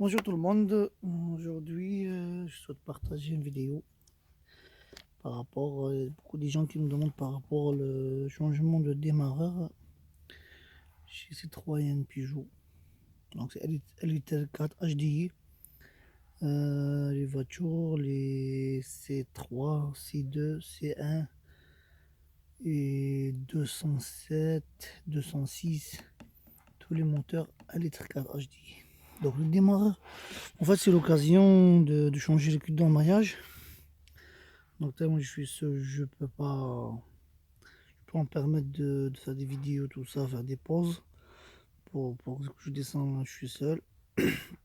Bonjour tout le monde, aujourd'hui je souhaite partager une vidéo par rapport, beaucoup de gens qui me demandent par rapport au changement de démarreur chez Citroën Peugeot. Donc c'est Elite 4 HDI, les voitures, les C3, C2, C1 et 207, 206, tous les moteurs Elite 4 HDI. Donc le démarreur, en fait c'est l'occasion de changer le cul d'embrayage. Donc tellement je suis seul, je peux pas me permettre de faire des vidéos, tout ça, faire des pauses pour que je descends, je suis seul,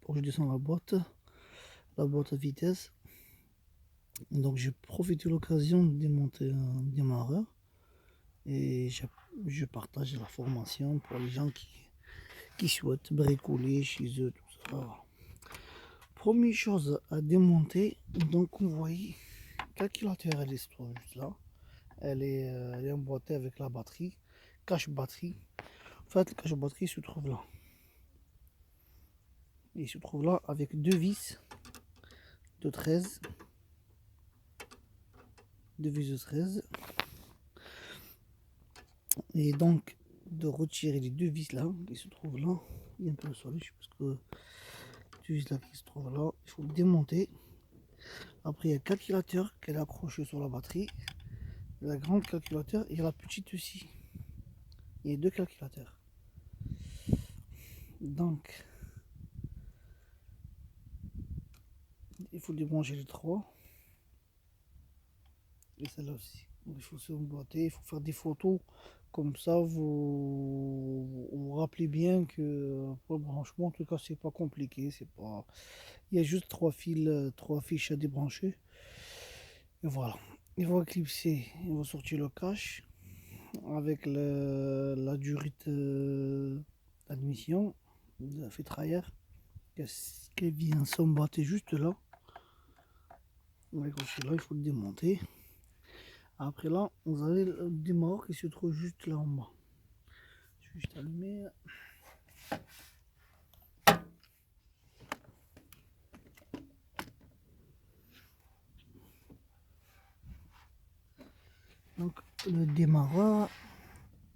pour que je descends la boîte à vitesse. Donc j'ai profité de l'occasion de démonter un démarreur et je partage la formation pour les gens qui souhaitent bricoler chez eux, tout ça. Première chose à démonter, donc vous voyez, le calculateur elle est juste là. Elle est emboîtée avec la batterie, cache batterie. En fait, le cache batterie se trouve là. Il se trouve là avec deux vis de 13. Deux vis de 13. Et donc, de retirer les deux vis là, qui se trouvent là. Il y a un peu le soleil, parce que deux vis là qui se trouvent là, il faut le démonter. Après, il y a le calculateur qu'elle est accroché sur la batterie. La grande calculateur et la petite aussi. Il y a deux calculateurs. Donc, il faut débrancher les trois. Et celle-là aussi. Donc, il faut se emboîter, il faut faire des photos. Comme ça, vous rappelez bien que pour le branchement, en tout cas, c'est pas compliqué. C'est pas... Il y a juste trois fiches à débrancher. Et voilà. Il faut clipser, il faut sortir le cache avec la durite d'admission de la fétraillère qui vient s'emboîter juste là. Avec là, il faut le démonter. Après là, vous avez le démarreur qui se trouve juste là en bas. Je vais juste allumer. Donc le démarreur,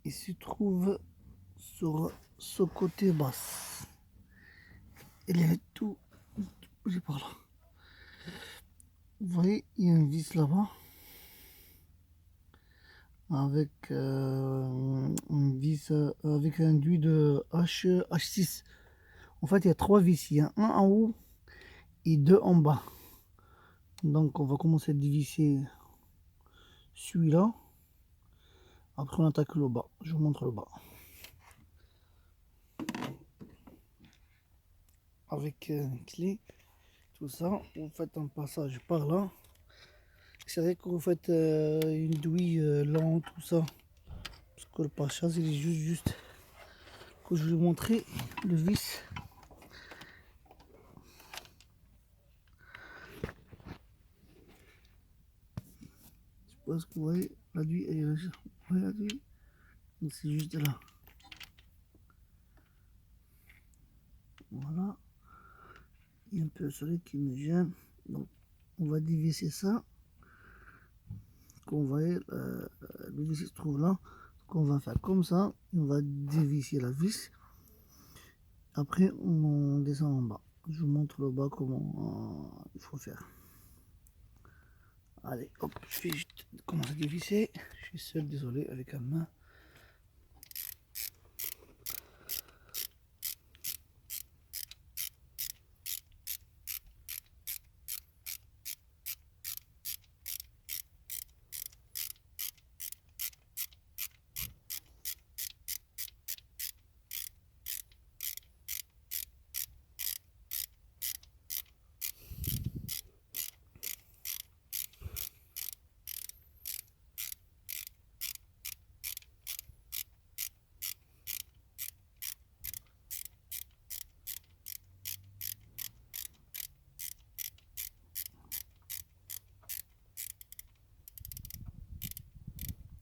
il se trouve sur ce côté bas. Il est tout par là. Vous voyez, il y a une vis là-bas avec une vis avec un enduit de H6. En fait, il y a trois vis. Il y a un en haut et deux en bas. Donc, on va commencer à dévisser celui-là. Après, on attaque le bas. Je vous montre le bas. Avec une clé, tout ça, vous faites un passage par là. C'est vrai que vous faites une douille lente, tout ça. Parce que le passage, il est juste que je vais vous montrer le vis. Je pense que vous voyez la douille, elle est là. Vous voyez la douille? Donc c'est juste là. Voilà. Il y a un peu le soleil qui me gêne. Donc on va dévisser ça. Qu'on voyait, le vis se trouve là. Donc on va faire comme ça. On va dévisser la vis. Après on descend en bas. Je vous montre le bas comment il faut faire. Allez, hop, je vais juste commencer à dévisser. Je suis seul, désolé, avec la main.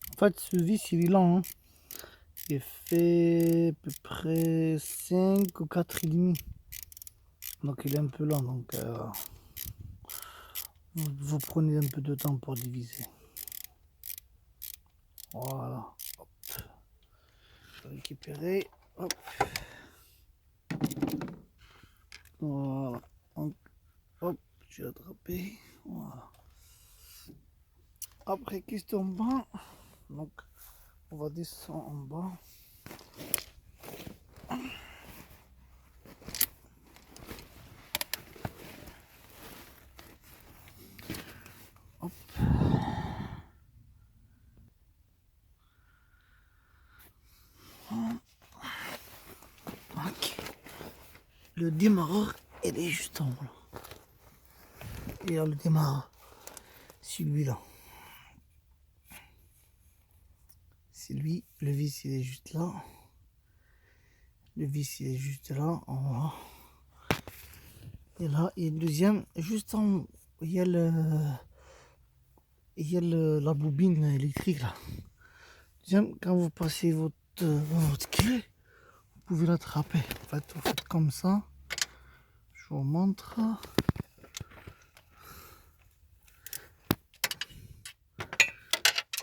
En fait, ce vis, il est lent. Hein. Il fait à peu près 5 ou 4,5. Donc il est un peu lent, donc vous prenez un peu de temps pour diviser. Voilà, hop. Je vais récupérer, hop. Voilà, donc, hop, j'ai attrapé, voilà. Après question bas, donc on va descendre en bas. Hop. Ok. Le démarreur, il est juste en haut. Et là, le démarreur, celui-là. C'est lui, le vis il est juste là. Le vis il est juste là, en haut. Et là, il y a le deuxième, juste en haut. Il y a la bobine électrique là. Deuxième, quand vous passez votre clé, vous pouvez l'attraper. En fait, vous faites comme ça. Je vous montre.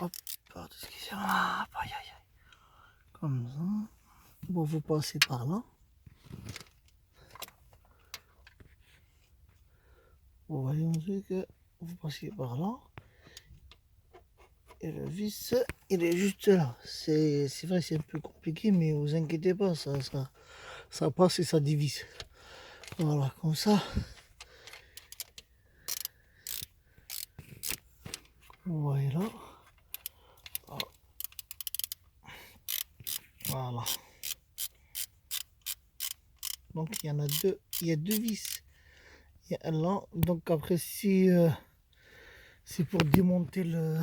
Hop, aïe, aïe, aïe. Comme ça. Bon, vous passez par là. Vous voyez que vous passez par là. Et le vis, il est juste là. C'est vrai, c'est un peu compliqué, mais vous inquiétez pas, ça passe et ça divise. Voilà, comme ça. Vous voyez là. Voilà. Donc il y en a deux. Il y a deux vis. Il y a un là. Donc après, si c'est pour démonter le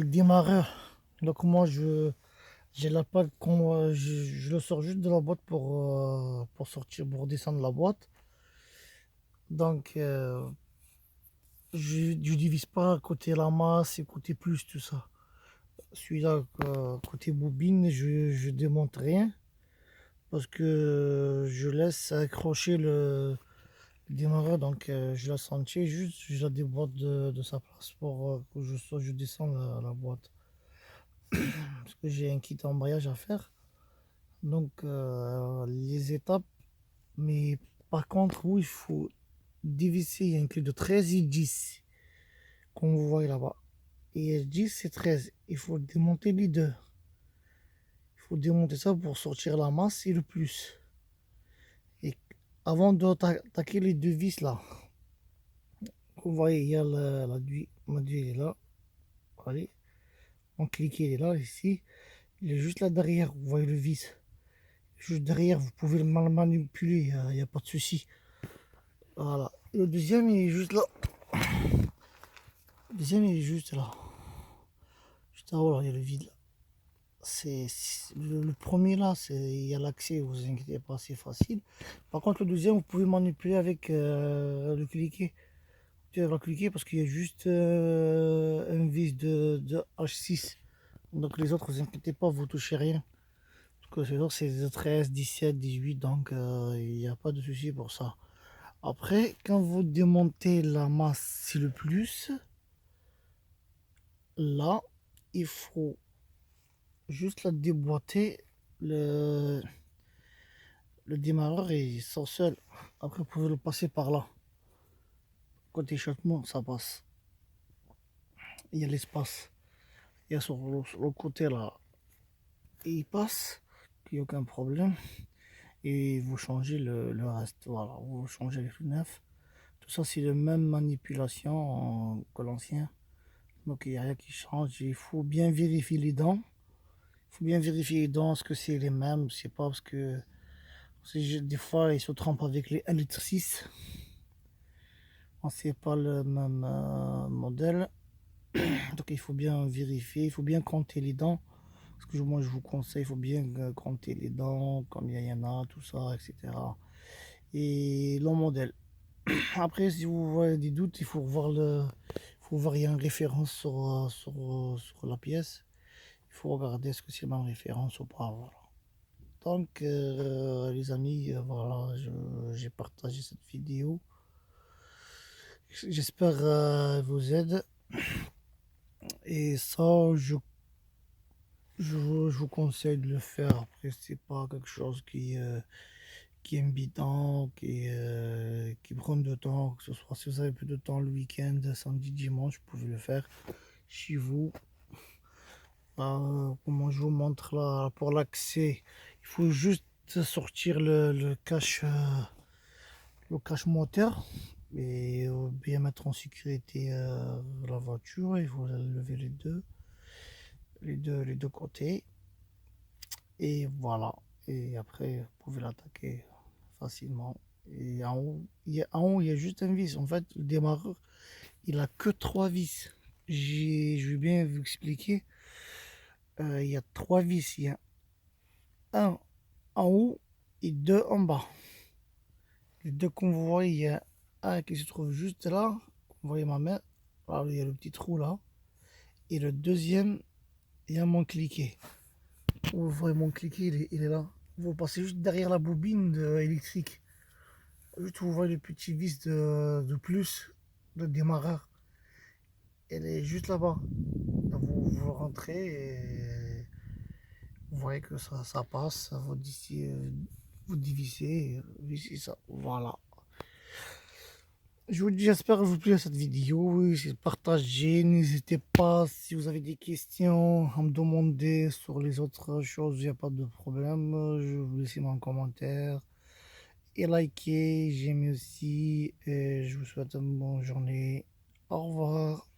démarreur. Donc moi j'ai la palle, je le sors juste de la boîte pour sortir, pour descendre la boîte. Donc je divise pas côté la masse et côté plus tout ça. Celui-là côté bobine, je démonte rien parce que je laisse accrocher le démarreur, donc je la entier, juste je la déboîte de sa place pour que je descends la boîte. Parce que j'ai un kit embrayage à faire. Donc les étapes, mais par contre où il faut dévisser, il y a un clé de 13 et 10, comme vous voyez là-bas. Et 10 et 13, il faut démonter les deux. Il faut démonter ça pour sortir la masse et le plus. Et avant d'attaquer les deux vis là, vous voyez, il y a la duile est là. Allez, on clique, il est là, ici. Il est juste là derrière, vous voyez le vis. Juste derrière, vous pouvez le manipuler, il n'y a pas de souci. Voilà. Le deuxième, il est juste là. Le deuxième, il est juste là. Juste là, il y a le vide là. C'est le premier là, il y a l'accès, vous inquiétez pas, c'est facile. Par contre, le deuxième, vous pouvez manipuler avec le cliquer. Vous pouvez le cliquer parce qu'il y a juste un vis de H6. Donc les autres, vous inquiétez pas, vous touchez rien. Parce que les autres, c'est de 13, 17, 18, donc il n'y a pas de souci pour ça. Après, quand vous démontez la masse, c'est le plus. Là, il faut juste la déboîter. Le démarreur il sort seul. Après, vous pouvez le passer par là. Côté échappement, ça passe. Il y a l'espace. Il y a sur le côté là. Et il passe. Il n'y a aucun problème. Et vous changez le reste. Voilà, vous changez les neuf. Tout ça, c'est la même manipulation que l'ancien. Donc, il n'y a rien qui change. Il faut bien vérifier les dents. Il faut bien vérifier les dents, est-ce que c'est les mêmes. C'est pas parce que des fois, ils se trompent avec les 1,6 litre. C'est pas le même modèle. Donc, il faut bien vérifier. Il faut bien compter les dents. Parce que moi, je vous conseille, il faut bien compter les dents, combien il y en a, tout ça, etc. Et le modèle. Après, si vous voyez des doutes, il faut voir il y a une référence sur la pièce. Il faut regarder ce que c'est ma référence ou pas. Voilà. Donc, les amis, voilà, j'ai partagé cette vidéo. J'espère vous aide. Et ça, je vous conseille de le faire. Après, c'est pas quelque chose qui est évident, qui prend de temps. Que ce soit si vous avez peu de temps le week-end, samedi, dimanche, vous pouvez le faire chez vous. Comment je vous montre là pour l'accès, il faut juste sortir le cache moteur et bien mettre en sécurité la voiture. Il faut lever les deux côtés et voilà. Et après, vous pouvez l'attaquer facilement. Et en haut, il y a juste un vis. En fait, le démarreur, il a que trois vis. Je vais bien vous expliquer. Il y a trois vis. Il y a un en haut et deux en bas. Les deux qu'on voit, il y a un qui se trouve juste là. Vous voyez ma main. Là, il y a le petit trou là. Et le deuxième, il y a mon cliquet. Vous voyez mon cliquet, il est là. Vous passez juste derrière la bobine électrique. Juste vous voyez le petit vis de plus, de démarreur. Elle est juste là-bas. Vous rentrez et vous voyez que ça passe. Vous divisez, vissez ça. Voilà. Je vous dis, j'espère que vous plaît cette vidéo. Partagez, n'hésitez pas si vous avez des questions à me demander sur les autres choses, il n'y a pas de problème. Je vous laisse un commentaire et likez, j'aime aussi. Et je vous souhaite une bonne journée. Au revoir.